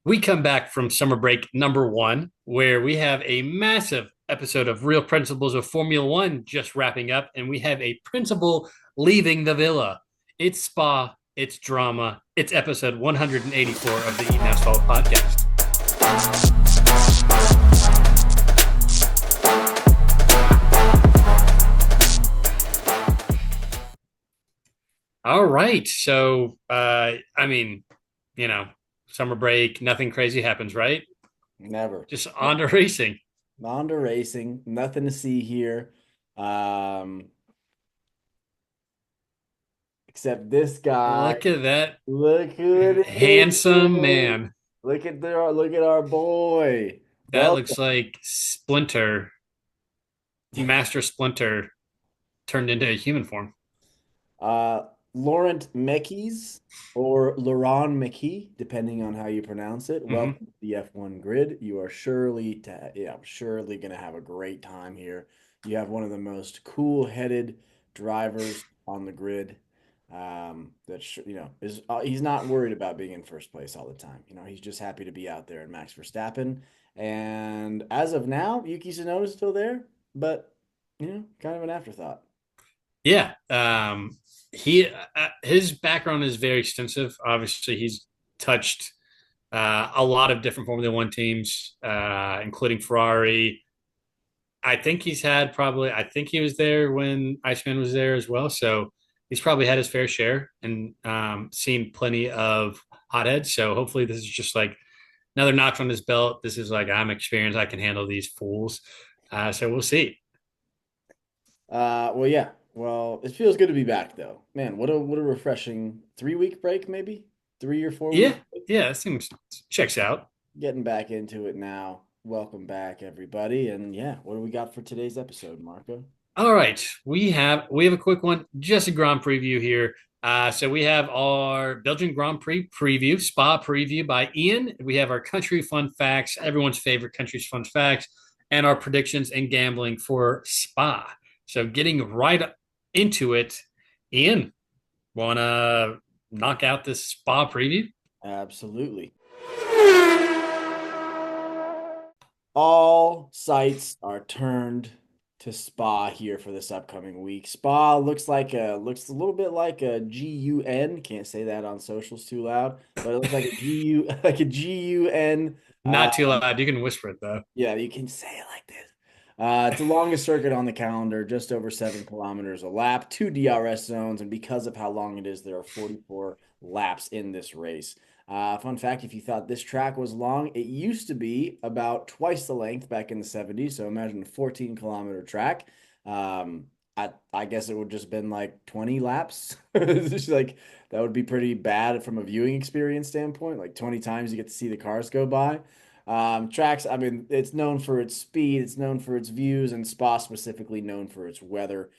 We come back from summer break number one, where we have a massive episode of Real Principles of Formula One just wrapping up, and we have a principal leaving the villa. It's spa, it's drama, it's episode 184 of the Eaton Asphalt podcast. All right. So, you know, summer break, nothing crazy happens, right? Never. Just on to racing. On to racing. Nothing to see here. Um, except this guy. Look at that Look who it handsome is. man. Look at our boy. That Welcome. looks like Master Splinter turned into a human form. Uh, Laurent Mekies or Laurent McKee, depending on how you pronounce it. Hmm. Welcome to the F1 grid. You are surely gonna have a great time here. You have one of the most cool-headed drivers on the grid. He's not worried about being in first place all the time. He's just happy to be out there and Max Verstappen. And as of now, Yuki Tsunoda's still there, but kind of an afterthought. Yeah. His background is very extensive. Obviously, he's touched a lot of different Formula One teams, including Ferrari. I think he was there when Iceman was there as well. So he's probably had his fair share and seen plenty of hotheads. So hopefully this is just like another notch on his belt. This is like, I'm experienced. I can handle these fools. So we'll see. Well, yeah. Well, it feels good to be back though. Man, what a refreshing 3 week break, maybe 3 or 4 week. Yeah. Yeah. That seems checks out. Getting back into it now. Welcome back, everybody. And yeah, what do we got for today's episode, Marco? All right, we have a quick one, just a Grand Preview here. So we have our Belgian Grand Prix preview, Spa preview by Ian. We have our country fun facts, everyone's favorite country's fun facts, and our predictions and gambling for Spa. So getting right into it, Ian, wanna knock out this Spa preview? Absolutely. All sights are turned to Spa here for this upcoming week. Spa looks a little bit like a GUN. Can't say that on socials too loud, but it looks like a GU like a GUN. Not too loud. You can whisper it though. Yeah, you can say it like this. It's the longest circuit on the calendar, just over 7 kilometers a lap, two DRS zones, and because of how long it is, there are 44 laps in this race. Fun fact, if you thought this track was long, it used to be about twice the length back in the 70s. So imagine a 14-kilometer track. I guess it would just been like 20 laps. It's just like that would be pretty bad from a viewing experience standpoint. Like 20 times you get to see the cars go by. Tracks, I mean, it's known for its speed, it's known for its views, and Spa specifically known for its weather.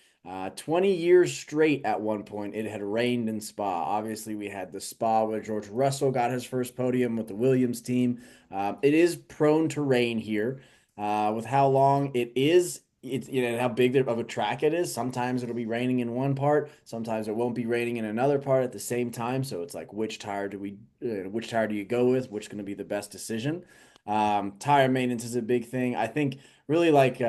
20 years straight at one point, it had rained in Spa. Obviously, we had the Spa where George Russell got his first podium with the Williams team. It is prone to rain here. With how long it is, it's how big of a track it is. Sometimes it'll be raining in one part, sometimes it won't be raining in another part at the same time. So it's like which tire do you go with? Which is going to be the best decision? Tire maintenance is a big thing. I think really like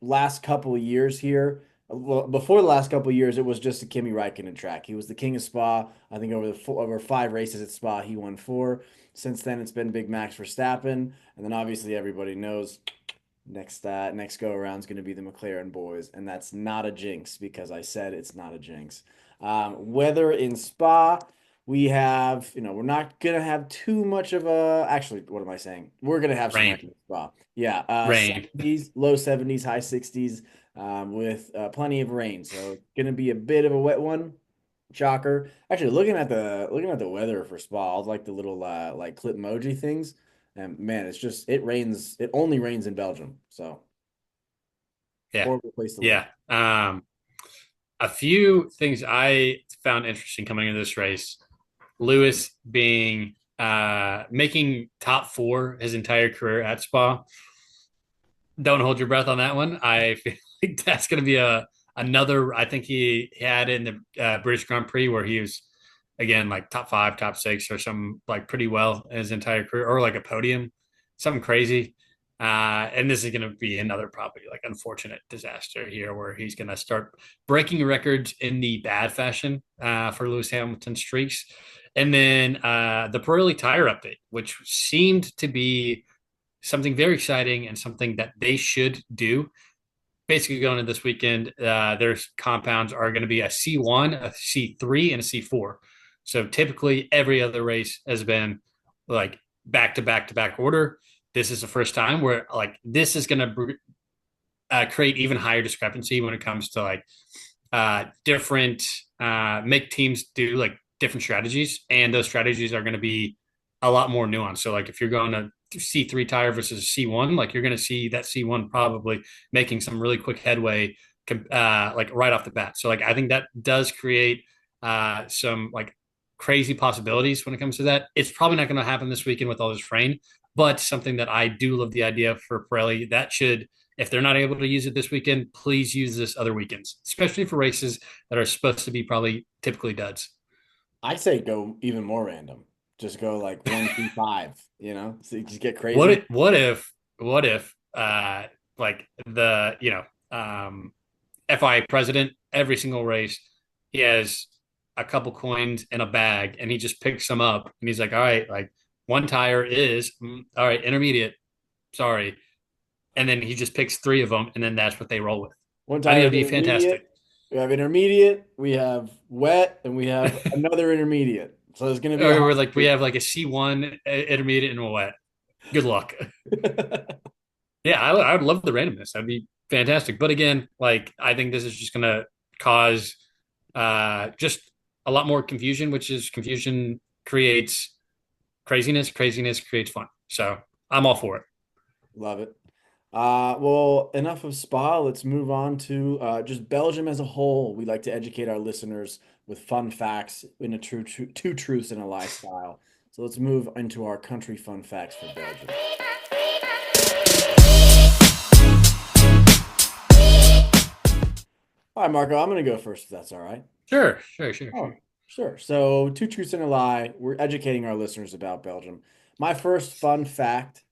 last couple of years here. Well, before the last couple of years, it was just a Kimi Räikkönen track. He was the king of Spa. I think over 5 races at Spa, he won four. Since then, it's been Big Max Verstappen, and then obviously everybody knows next go around is going to be the McLaren boys, and that's not a jinx because I said it's not a jinx. Weather in Spa. We have, we're not gonna have too much of a. Actually, what am I saying? We're gonna have some rain. Rain, Well, yeah, rain. 70s, low 70s, high 60s, with plenty of rain. So it's gonna be a bit of a wet one. Shocker. Actually, looking at the weather for Spa, all like the little like clip emoji things, and man, it rains. It only rains in Belgium, so Yeah, horrible place to live. yeah. A few things I found interesting coming into this race. Lewis being making top four his entire career at Spa. Don't hold your breath on that one. I feel like that's going to be a another. I think he had in the British Grand Prix where he was again, like top five, top six, or something like pretty well in his entire career, or like a podium, something crazy. And this is going to be another probably like unfortunate disaster here where he's going to start breaking records in the bad fashion for Lewis Hamilton streaks. And then the Pirelli tire update, which seemed to be something very exciting and something that they should do. Basically, going into this weekend, their compounds are going to be a C1, a C3, and a C4. So typically, every other race has been like back to back to back order. This is the first time where like this is going to create even higher discrepancy when it comes to like different make teams do like different strategies, and those strategies are going to be a lot more nuanced. So like if you're going to C3 tire versus C1, like you're going to see that C1 probably making some really quick headway, like right off the bat. So like I think that does create some like crazy possibilities when it comes to that. It's probably not going to happen this weekend with all this rain, but something that I do love the idea for Pirelli that should, if they're not able to use it this weekend, please use this other weekends, especially for races that are supposed to be probably typically duds. I say go even more random. Just go like 1 through 5, so you just get What crazy. if, what if what if like the FIA president every single race he has a couple coins in a bag and he just picks them up and he's like, all right, like one tire is all right, intermediate, sorry, and then he just picks three of them and then that's what they roll with. One I think tire that'd is be fantastic. intermediate, we have wet, and we have another intermediate. So there's going to be a Or hot we're like we streak. have like a C1 intermediate and a wet. Good luck. Yeah, I would love the randomness. That'd be fantastic. But again, like I think this is just gonna cause just a lot more confusion, which is confusion creates craziness, craziness creates fun. So I'm all for it. Love it. Well, enough of Spa. Let's move on to just Belgium as a whole. We like to educate our listeners with fun facts in a two truths and a lie style. So let's move into our country fun facts for Belgium. All right, Marco, I'm going to go first if that's all right. Sure, sure, sure, Oh, sure. sure. So, two truths and a lie. We're educating our listeners about Belgium. My first fun fact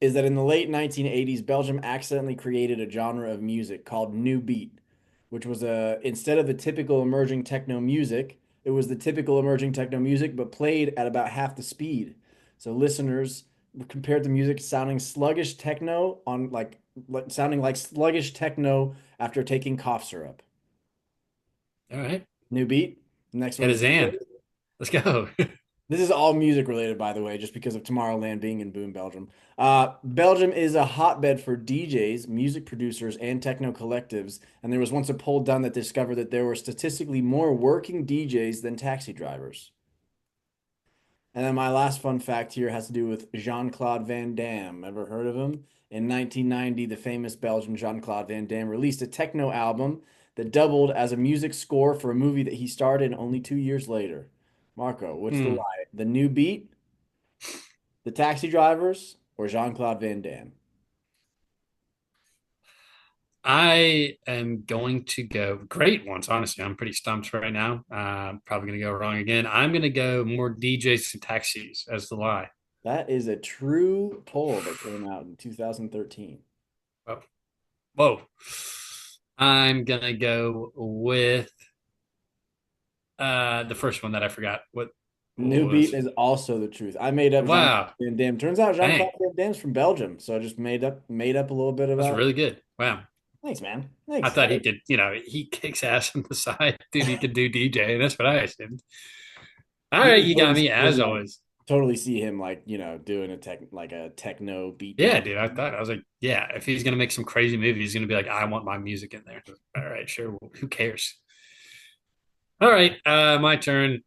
is that in the late 1980s, Belgium accidentally created a genre of music called new beat, which was instead of the typical emerging techno music, it was the typical emerging techno music, but played at about half the speed. So listeners compared the music sounding sluggish techno on sounding like sluggish techno after taking cough syrup. All right. New beat. Next one It is is Ann. Let's go. this is all music related, by the way, just because of Tomorrowland being in Boom, Belgium. Belgium is a hotbed for DJs, music producers, and techno collectives. And there was once a poll done that discovered that there were statistically more working DJs than taxi drivers. And then my last fun fact here has to do with Jean-Claude Van Damme. Ever heard of him? In 1990, the famous Belgian Jean-Claude Van Damme released a techno album that doubled as a music score for a movie that he starred in only 2 years later. Marco, what's the Hmm. lie? The new beat, the taxi drivers, or Jean-Claude Van Damme? I am going to go great ones. Honestly, I'm pretty stumped right now. Probably going to go wrong again. I'm going to go more DJs to taxis as the lie. That is a true poll that came out in 2013. Whoa. Whoa. I'm going to go with the first one that I forgot. What New beat was? is also the truth. I made up Jean-Claude Wow. Van Damme. Turns out Dang. Jean-Claude Van Damme's from Belgium, so I just made up a little bit That's about. really good. Wow. Thanks, man. I Thanks. thought he could, he kicks ass on the side. Dude, he could do DJ. And that's what I assumed. All You right. can You got totally me see him as like always. totally see him like, doing a techno Yeah, beatdown. dude. I was like, yeah, if he's going to make some crazy movie, he's going to be like, I want my music in there. All right. Sure. Well, who cares? All right. My turn.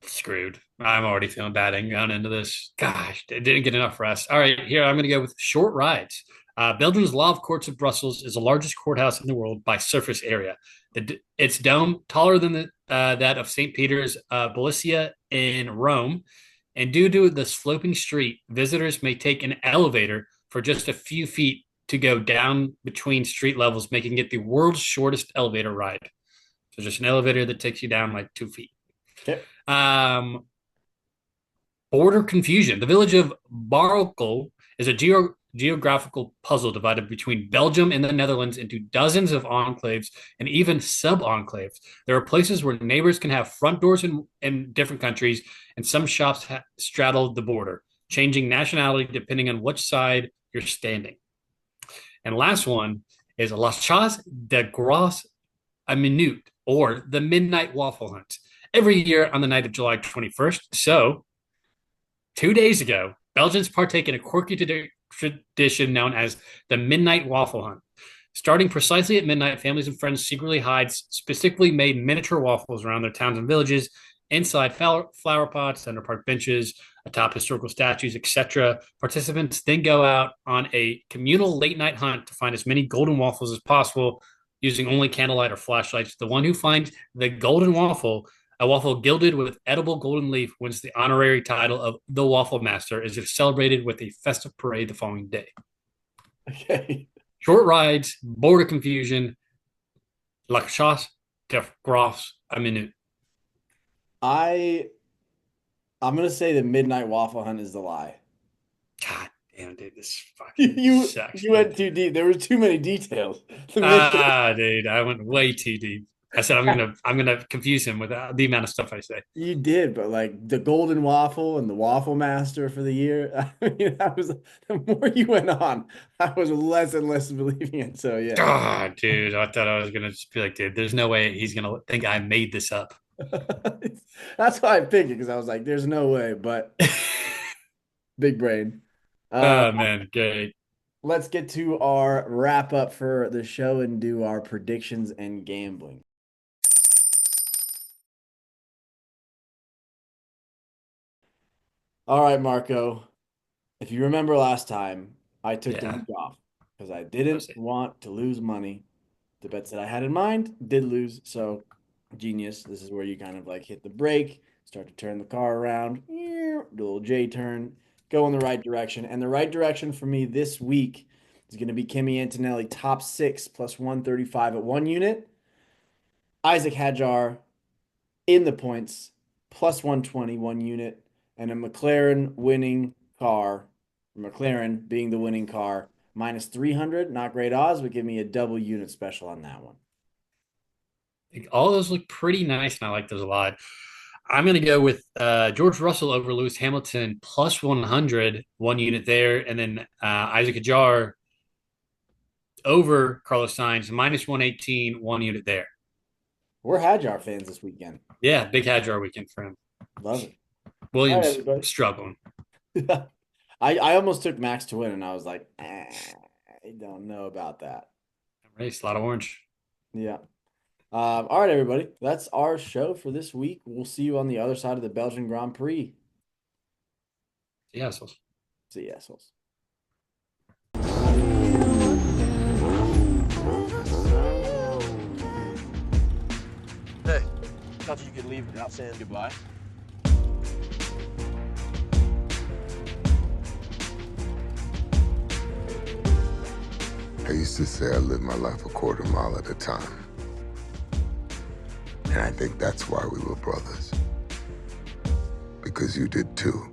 Screwed. I'm already feeling bad going into this. Gosh, it didn't get enough rest. All right, here I'm going to go with short rides. Belgium's Law of Courts of Brussels is the largest courthouse in the world by surface area. Its dome taller than that of St. Peter's Basilica in Rome, and due to the sloping street, visitors may take an elevator for just a few feet to go down between street levels, making it the world's shortest elevator ride. So just an elevator that takes you down like 2 feet. Okay. Um, Border confusion. The village of Barkel is a geographical puzzle divided between Belgium and the Netherlands into dozens of enclaves and even sub enclaves. There are places where neighbors can have front doors in different countries, and some shops straddle the border, changing nationality depending on which side you're standing. And last one is La Chasse de Gros a Minute, or the Midnight Waffle Hunt, every year on the night of July 21st. So 2 days ago, Belgians partake in a quirky tradition known as the Midnight Waffle Hunt. Starting precisely at midnight, families and friends secretly hide specifically made miniature waffles around their towns and villages, inside flower pots, under park benches, atop historical statues, etc. Participants then go out on a communal late night hunt to find as many golden waffles as possible using only candlelight or flashlights. The one who finds the golden waffle, a waffle gilded with edible golden leaf, wins the honorary title of the Waffle Master, as if celebrated with a festive parade the following day. Okay. Short rides, border confusion, la chasse de gros a minute. I I'm gonna say the Midnight Waffle Hunt is the lie. God damn, dude, this fucking You sucks, you man. went too deep. There were too many details. The Midnight Dude, I went way too deep. I said I'm gonna confuse him with the amount of stuff I say. You did, but like the Golden Waffle and the Waffle Master for the year. I mean, that was the more you went on, I was less and less believing it. So yeah. God, dude, I thought I was gonna just be like, dude, there's no way he's gonna think I made this up. That's why I picked it because I was like, there's no way, but big brain. Uh, Oh man, great. let's get to our wrap up for the show and do our predictions and gambling. All right, Marco. If you remember last time, I took the Yeah, week off because I I didn't see. want to lose money. The bets that I had in mind did lose. So, genius. This is where you kind of like hit the brake, start to turn the car around, do a little J turn, go in the right direction. And the right direction for me this week is going to be Kimi Antonelli top six plus 135 at one unit. Isaac Hadjar in the points plus 120 one unit, and a McLaren winning car. McLaren being the winning car minus 300. Not great odds, but give me a double unit special on that one. All those look pretty nice, and I like those a lot. I'm going to go with George Russell over Lewis Hamilton plus 100, one unit there, and then Isaac Ajar over Carlos Sainz minus 118, one unit there. We're Hadjar fans this weekend. Yeah, big Hadjar weekend for him. Love it. All right, Williams everybody. struggling. I almost took Max to win, and I was like, I don't know about that. Race, a lot of orange. Yeah. All right, everybody. That's our show for this week. We'll see you on the other side of the Belgian Grand Prix. Yeah, so See you, assholes. Hey, thought you could leave without saying goodbye. I used to say I lived my life a quarter mile at a time. And I think that's why we were brothers. Because you did too.